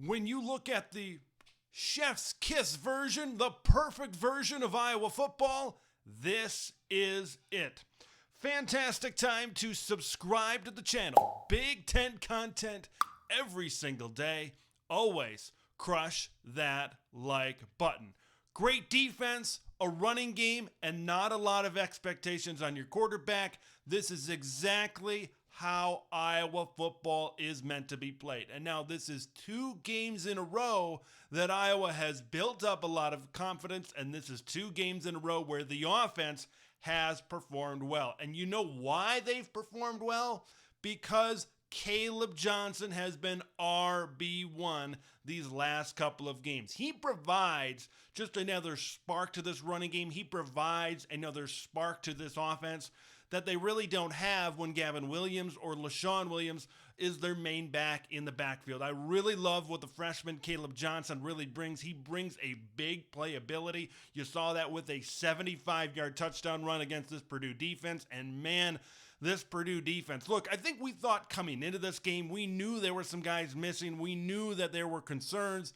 when you look at the chef's kiss version, the perfect version of Iowa football, this is it. Fantastic time to subscribe to the channel. Big Ten content every single day. Always crush that like button. Great defense, a running game, and not a lot of expectations on your quarterback. This is exactly how Iowa football is meant to be played. And now this is 2 games in a row that Iowa has built up a lot of confidence, and this is 2 games in a row where the offense has performed well. And you know why they've performed well? Because Caleb Johnson has been RB1 these last couple of games. He provides just another spark to this running game. He provides another spark to this offense that they really don't have when Gavin Williams or LaShawn Williams is their main back in the backfield. I really love what the freshman Caleb Johnson really brings. He brings a big playability. You saw that with a 75-yard touchdown run against this Purdue defense, and man, this Purdue defense. Look, I think we thought coming into this game, we knew there were some guys missing. We knew that there were concerns.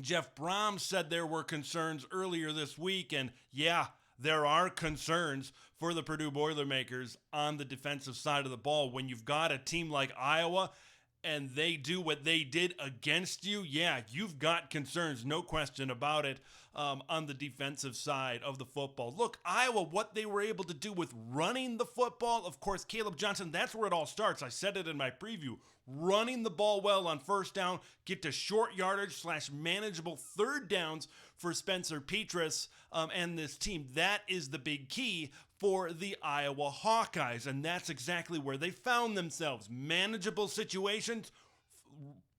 Jeff Brohm said there were concerns earlier this week, and yeah, there are concerns for the Purdue Boilermakers on the defensive side of the ball. When you've got a team like Iowa and they do what they did against you, yeah, you've got concerns, no question about it, on the defensive side of the football. Look, Iowa, what they were able to do with running the football, of course, Caleb Johnson, that's where it all starts. I said it in my preview. Running the ball well on first down, get to short yardage / manageable third downs for Spencer Petras and this team. That is the big key for the Iowa Hawkeyes, and that's exactly where they found themselves. Manageable situations,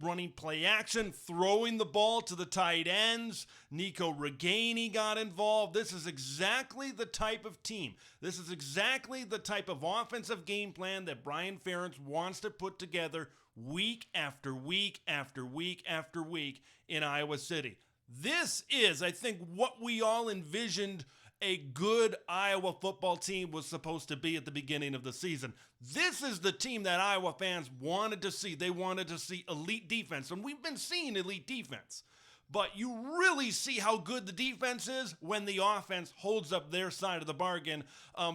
running play action, throwing the ball to the tight ends. Nico Reganey got involved. This is exactly the type of team. This is exactly the type of offensive game plan that Brian Ferentz wants to put together week after week after week after week in Iowa City. This is, I think, what we all envisioned a good Iowa football team was supposed to be at the beginning of the season. This is the team that Iowa fans wanted to see. They wanted to see elite defense, and we've been seeing elite defense. But you really see how good the defense is when the offense holds up their side of the bargain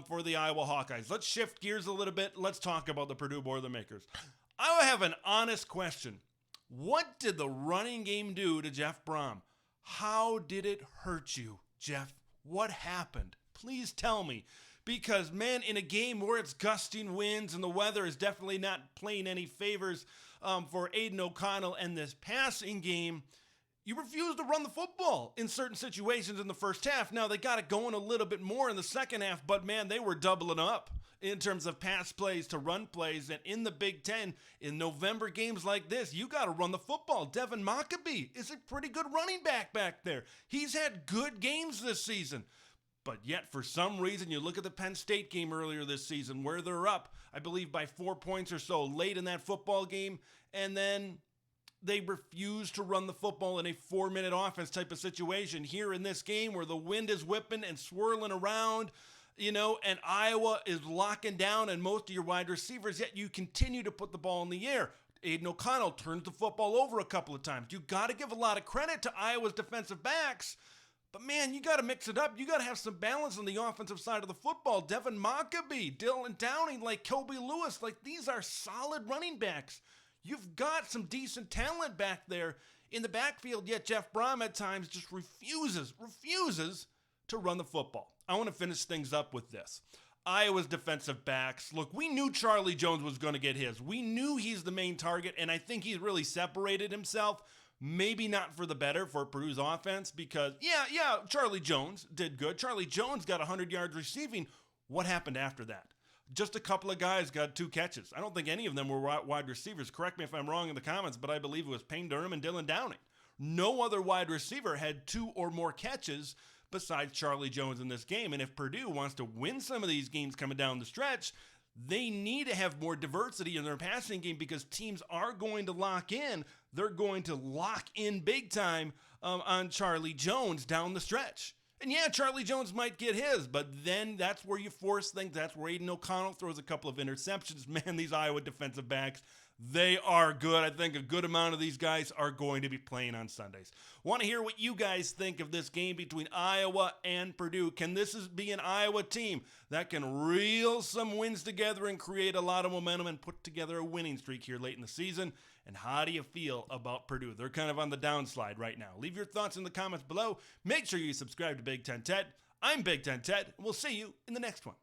for the Iowa Hawkeyes. Let's shift gears a little bit. Let's talk about the Purdue Boilermakers. I have an honest question. What did the running game do to Jeff Brohm? How did it hurt you, Jeff? What happened? Please tell me. Because, man, in a game where it's gusting winds and the weather is definitely not playing any favors for Aiden O'Connell and this passing game, you refuse to run the football in certain situations in the first half. Now, they got it going a little bit more in the second half, but, man, they were doubling up in terms of pass plays to run plays. And in the Big Ten, in November games like this, you got to run the football. Devin Mockabee is a pretty good running back there. He's had good games this season. But yet, for some reason, you look at the Penn State game earlier this season where they're up, I believe, by 4 points or so late in that football game, and then they refuse to run the football in a 4-minute offense type of situation. Here in this game where the wind is whipping and swirling around, and Iowa is locking down and most of your wide receivers, yet you continue to put the ball in the air. Aiden O'Connell turns the football over a couple of times. You got to give a lot of credit to Iowa's defensive backs, but man, you got to mix it up. You got to have some balance on the offensive side of the football. Devin Mockabee, Dylan Downing, like Kobe Lewis, like these are solid running backs. You've got some decent talent back there in the backfield, yet Jeff Brohm at times just refuses to run the football. I want to finish things up with this. Iowa's defensive backs. Look, we knew Charlie Jones was going to get his. We knew he's the main target, and I think he's really separated himself. Maybe not for the better for Purdue's offense because, yeah, Charlie Jones did good. Charlie Jones got 100 yards receiving. What happened after that? Just a couple of guys got 2 catches. I don't think any of them were wide receivers. Correct me if I'm wrong in the comments, but I believe it was Payne Durham and Dylan Downing. No other wide receiver had 2 or more catches besides Charlie Jones in this game. And if Purdue wants to win some of these games coming down the stretch, they need to have more diversity in their passing game because teams are going to lock in. They're going to lock in big time on Charlie Jones down the stretch. And yeah, Charlie Jones might get his, but then that's where you force things. That's where Aiden O'Connell throws a couple of interceptions. Man, these Iowa defensive backs, They are good. I think a good amount of these guys are going to be playing on Sundays. Want to hear what you guys think of this game between Iowa and Purdue? Can this be an Iowa team that can reel some wins together and create a lot of momentum and put together a winning streak here late in the season? And how do you feel about Purdue? They're kind of on the downslide right now. Leave your thoughts in the comments below. Make sure you subscribe to Big Ten Ted. I'm Big Ten Ted, and we'll see you in the next one.